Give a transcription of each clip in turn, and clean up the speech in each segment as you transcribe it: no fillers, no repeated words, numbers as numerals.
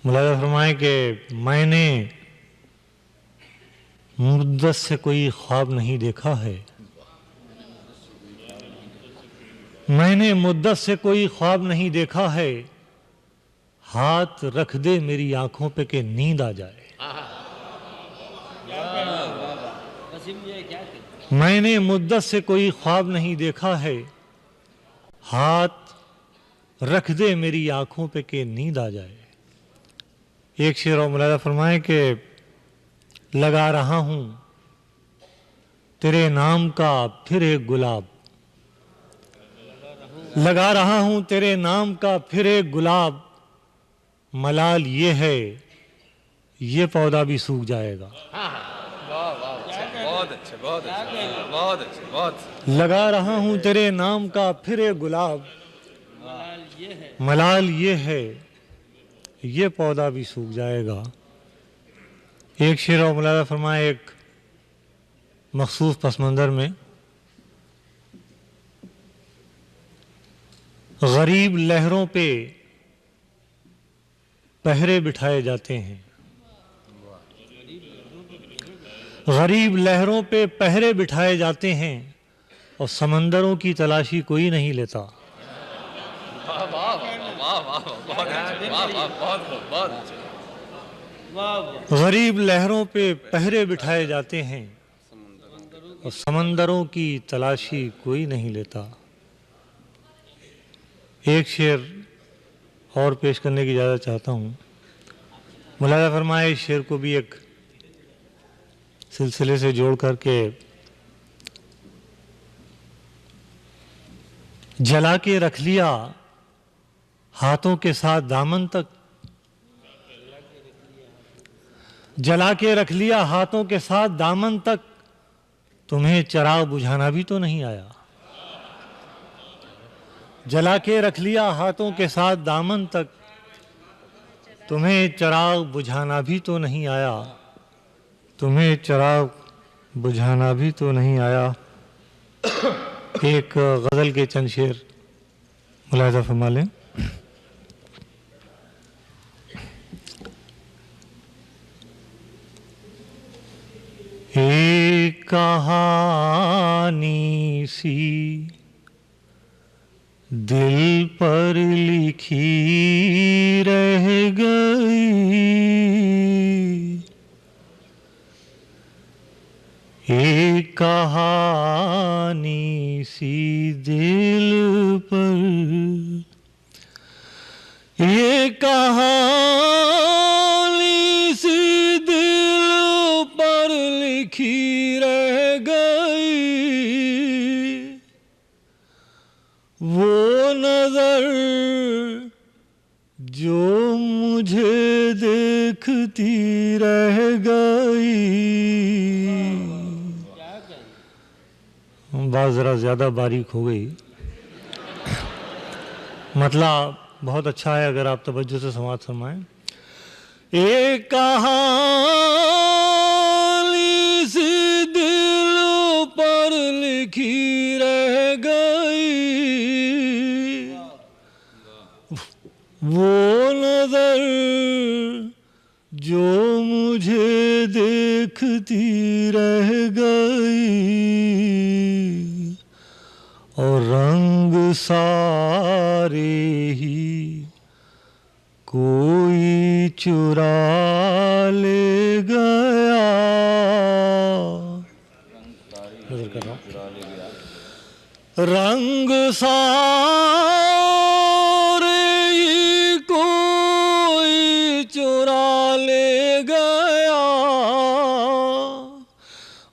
ملاحظہ فرمائیں کہ میں نے مدت سے کوئی خواب نہیں دیکھا ہے، میں نے مدت سے کوئی خواب نہیں دیکھا ہے، ہاتھ رکھ دے میری آنکھوں پہ کہ نیند آ جائے۔ میں نے مدت سے کوئی خواب نہیں دیکھا ہے، ہاتھ رکھ دے میری آنکھوں پہ کہ نیند آ جائے۔ ایک شعر اور ملاحظہ فرمائیں کہ لگا رہا ہوں تیرے نام کا پھر ایک گلاب، لگا رہا ہوں تیرے نام کا پھر ایک گلاب، ملال یہ ہے یہ پودا بھی سوکھ جائے گا۔ لگا رہا ہوں تیرے نام کا پھر ایک گلاب، ملال یہ ہے یہ پودا بھی سوکھ جائے گا۔ ایک شعر اور ملاحظہ فرمائے ایک مخصوص پس منظر میں غریب لہروں پہ پہرے بٹھائے جاتے ہیں، غریب لہروں پہ پہرے بٹھائے جاتے ہیں اور سمندروں کی تلاشی کوئی نہیں لیتا۔ غریب لہروں پہ پہرے بٹھائے جاتے ہیں اور سمندروں کی تلاشی کوئی نہیں لیتا۔ ایک شعر اور پیش کرنے کی اجازت چاہتا ہوں، ملاحظہ فرمائے اس شعر کو بھی ایک سلسلے سے جوڑ کر کے جلا کے رکھ لیا ہاتھوں کے ساتھ دامن تک، جلا کے رکھ لیا ہاتھوں کے ساتھ دامن تک، تمہیں چراغ بجھانا بھی تو نہیں آیا۔ جلا کے رکھ لیا ہاتھوں کے ساتھ دامن تک، تمہیں چراغ بجھانا بھی تو نہیں آیا، تمہیں چراغ بجھانا بھی تو نہیں آیا۔ ایک غزل کے چند شعر ملاحظہ فرما لیں۔ ایک کہانی سی دل پر لکھی رہ گئی، ایک کہانی سی دل پر، ایک کہانی سی دل پر لکھی رہ گئی، وہ نظر جو مجھے دیکھتی رہ گئی۔ بات ذرا زیادہ باریک ہو گئی، مطلب بہت اچھا ہے اگر آپ توجہ سے سماعت فرمائیں۔ ایک کہانی سی دل پر لکھی رہ گئی، وہ نظر جو مجھے دیکھتی رہ گئی، اور رنگ سارے ہی کوئی چرا لے گیا، رنگ سارے ہی کوئی چرا لے گیا،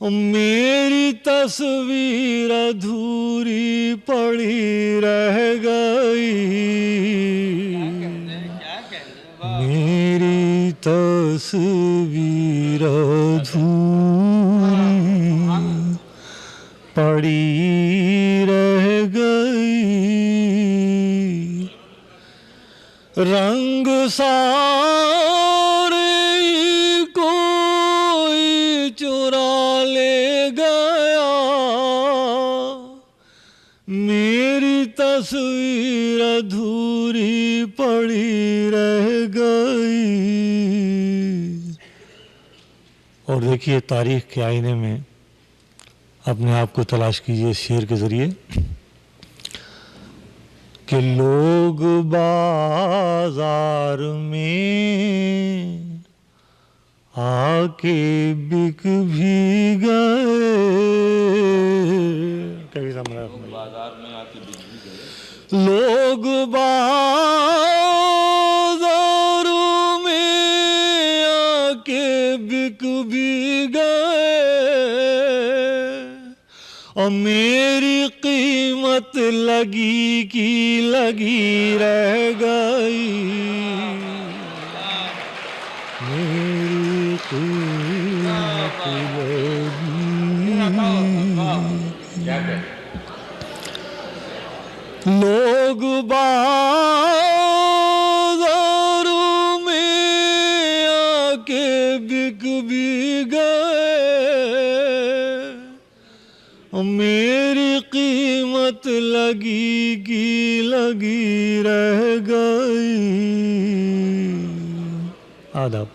میری تصویر ادھوری پڑی رہ گئی، میری تصویر ادھوری پڑی رہ گئی، رنگ سارے ہی کوئی چرا لے گیا، میری تصویر ادھوری پڑی رہ گئی. اور دیکھیے تاریخ کے آئینے میں اپنے آپ کو تلاش کیجئے اس شعر کے ذریعے کہ لوگ بازار میں آ کے بک بھی گئے. کبھی سمجھا بازار میں آ کے بک بھی گئے. لوگ بازار میں آ کے بک بھی گئے اور میری قیمت لگی کی لگی رہ گئی. میری قیمت لگی. لوگ بازار میں آ کے بک بھی گئے میری قیمت لگی کی لگی رہ گئی. آداب.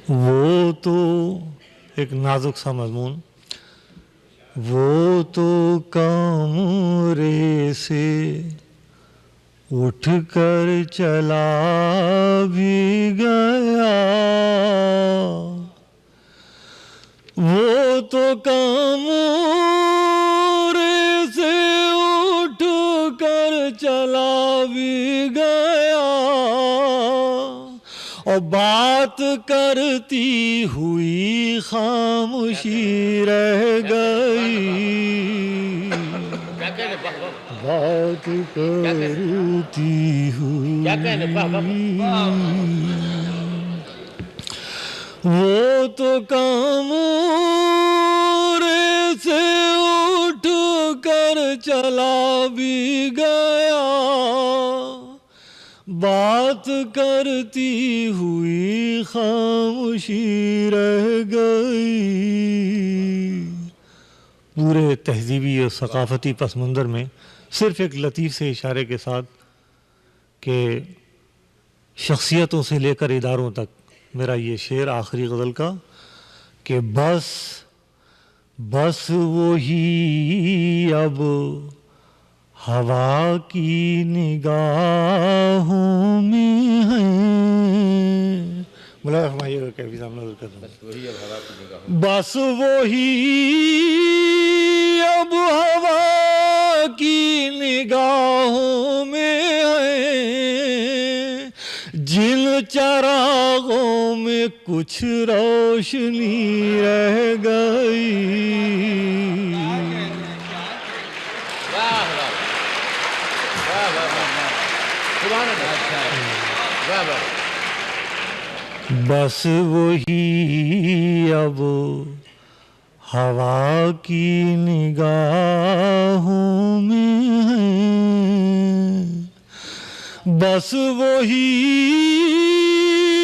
وہ تو ایک نازک سا مضمون. وہ تو کمرے سے اٹھ کر چلا بھی گیا. وہ تو کمرے سے اٹھ کر چلا بھی گیا اور بات کرتی ہوئی خاموشی رہ گئی. بات کرتی ہوئی. وہ تو کمرے سے اٹھ کر چلا بھی گیا بات کرتی ہوئی خاموشی رہ گئی. پورے تہذیبی اور ثقافتی پس منظر میں صرف ایک لطیف سے اشارے کے ساتھ کہ شخصیتوں سے لے کر اداروں تک میرا یہ شعر آخری غزل کا کہ بس وہی اب ہوا کی نگاہوں میں ہیں. ملا فرمائیے گا کیفی صاحب نظر کرتا ہوں. بس وہی اب ہوا کی نگاہوں میں ہیں جن چراغوں میں کچھ روشنی رہ گئی. بس وہی اب ہوا کی نگاہوں میں ہیں. بس وہی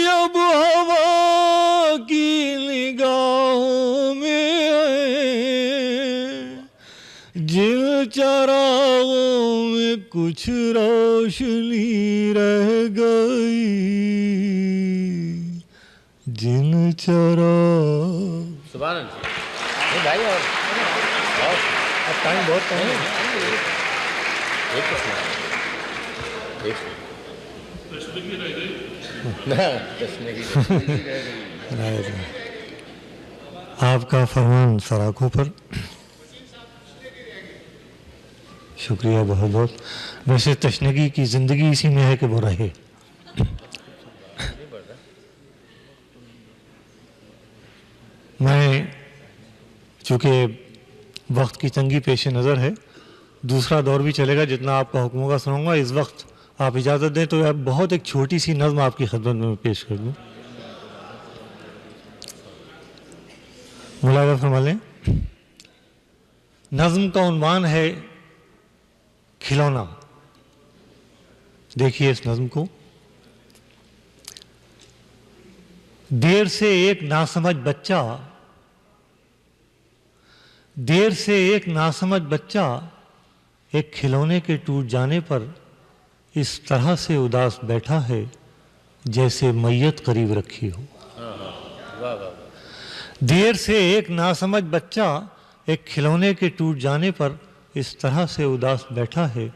اب ہوا کی نگاہوں میں ہیں جن چراغوں میں کچھ روشنی رہ گئی. جن چراغ. سبحان اللہ بھائی. اور اب ٹائم بہت کم ہے. آپ کا فرمان سراخوں پر. شکریہ بہت بہت. ویسے تشنگی کی زندگی اسی میں ہے کہ وہ رہے. میں چونکہ وقت کی تنگی پیش نظر ہے دوسرا دور بھی چلے گا جتنا آپ کا حکم ہوگا سنوں گا. اس وقت آپ اجازت دیں تو بہت ایک چھوٹی سی نظم آپ کی خدمت میں پیش کر دوں. ملاحظہ فرما لیں. نظم کا عنوان ہے کھلونا. دیکھیے اس نظم کو. دیر سے ایک ناسمجھ بچہ ایک کھلونے کے ٹوٹ جانے پر اس طرح سے اداس بیٹھا ہے جیسے میت قریب رکھی ہو۔ دیر سے ایک ناسمجھ بچہ ایک کھلونے کے ٹوٹ جانے پر اس طرح سے اداس بیٹھا ہے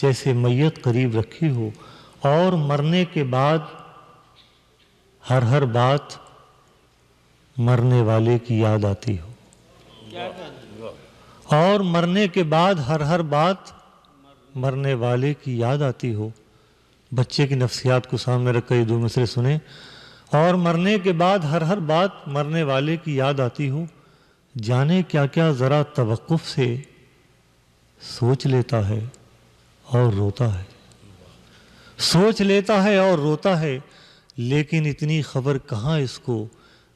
جیسے میت قریب رکھی ہو، اور مرنے کے بعد ہر بات مرنے والے کی یاد آتی ہو، اور مرنے کے بعد ہر بات مرنے والے کی یاد آتی ہو۔ بچے کی نفسیات کو سامنے رکھ کر یہ دو مصرے سنیں۔ اور مرنے کے بعد ہر بات مرنے والے کی یاد آتی ہو، جانے کیا کیا ذرا توقف سے سوچ لیتا ہے اور روتا ہے، سوچ لیتا ہے اور روتا ہے، لیکن اتنی خبر کہاں اس کو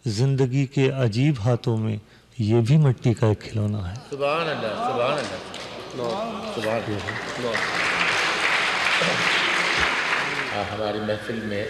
زندگی کے عجیب ہاتھوں میں یہ بھی مٹی کا ایک کھلونا ہے۔ سبحان اللہ، سبحان اللہ، سبحان اللہ۔ ہماری محفل میں